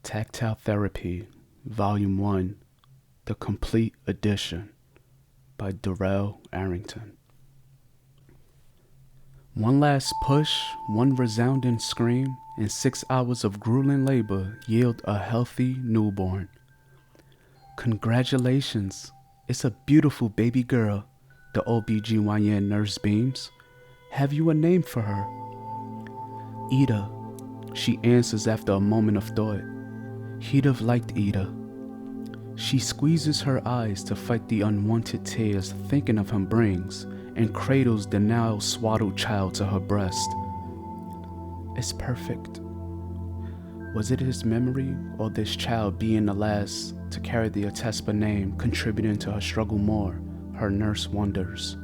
Tactile Therapy, Volume 1, The Complete Edition by Darrell Arrington. One last push, one resounding scream, and 6 hours of grueling labor yield a healthy newborn. Congratulations, it's a beautiful baby girl, the OBGYN nurse beams. Have you a name for her? Ida, she answers after a moment of thought. He'd have liked Ida. She squeezes her eyes to fight the unwanted tears thinking of him brings, and cradles the now swaddled child to her breast. It's perfect. Was it his memory, or this child being the last to carry the Atespa name contributing to her struggle more? Her nurse wonders.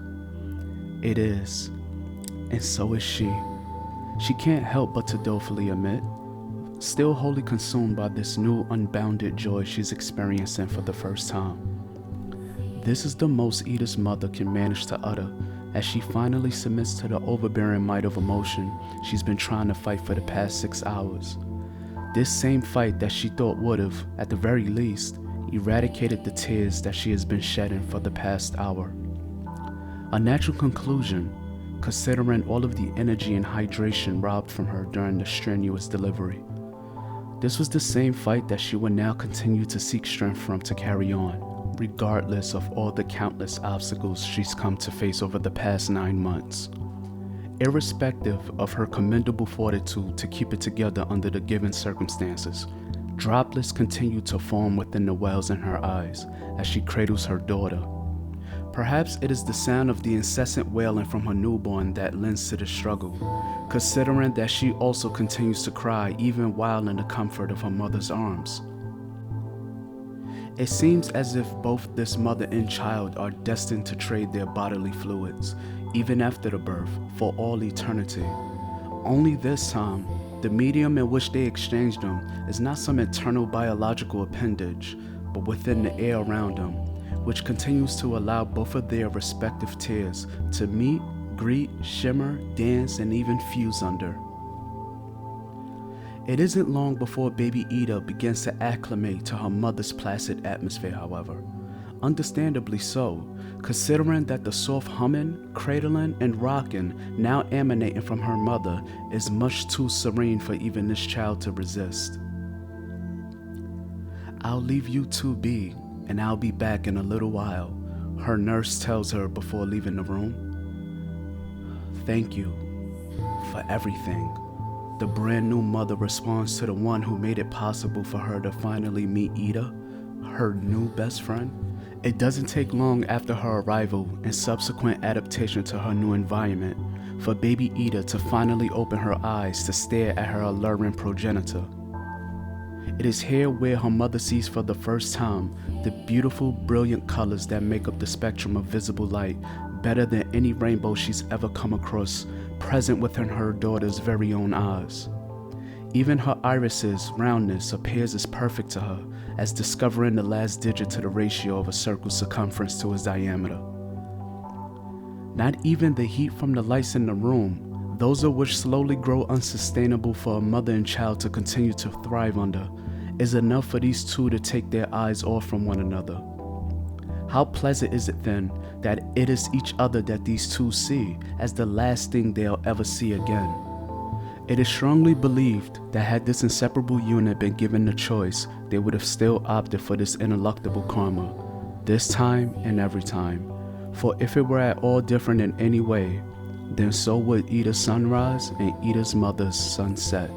It is, and so is she. She can't help but to dolefully admit, still wholly consumed by this new unbounded joy she's experiencing for the first time. This is the most Ida's mother can manage to utter as she finally submits to the overbearing might of emotion she's been trying to fight for the past 6 hours. This same fight that she thought would have, at the very least, eradicated the tears that she has been shedding for the past hour. A natural conclusion, considering all of the energy and hydration robbed from her during the strenuous delivery. This was the same fight that she would now continue to seek strength from to carry on, regardless of all the countless obstacles she's come to face over the past 9 months. Irrespective of her commendable fortitude to keep it together under the given circumstances, droplets continue to form within the wells in her eyes as she cradles her daughter. Perhaps it is the sound of the incessant wailing from her newborn that lends to the struggle, considering that she also continues to cry even while in the comfort of her mother's arms. It seems as if both this mother and child are destined to trade their bodily fluids, even after the birth, for all eternity. Only this time, the medium in which they exchange them is not some eternal biological appendage, but within the air around them, which continues to allow both of their respective tears to meet, greet, shimmer, dance, and even fuse under. It isn't long before baby Ida begins to acclimate to her mother's placid atmosphere, however. Understandably so, considering that the soft humming, cradling, and rocking now emanating from her mother is much too serene for even this child to resist. I'll leave you two be, and I'll be back in a little while, her nurse tells her before leaving the room. Thank you for everything. The brand new mother responds to the one who made it possible for her to finally meet Ida, her new best friend. It doesn't take long after her arrival and subsequent adaptation to her new environment for baby Ida to finally open her eyes to stare at her alluring progenitor. It is here where her mother sees for the first time the beautiful, brilliant colors that make up the spectrum of visible light better than any rainbow she's ever come across, present within her daughter's very own eyes. Even her iris's roundness appears as perfect to her as discovering the last digit to the ratio of a circle's circumference to its diameter. Not even the heat from the lights in the room, those of which slowly grow unsustainable for a mother and child to continue to thrive under, is enough for these two to take their eyes off from one another. How pleasant is it then that it is each other that these two see as the last thing they'll ever see again. It is strongly believed that had this inseparable unit been given the choice, they would have still opted for this ineluctable karma, this time and every time. For if it were at all different in any way, then so would Ida's sunrise and Ida's mother's sunset.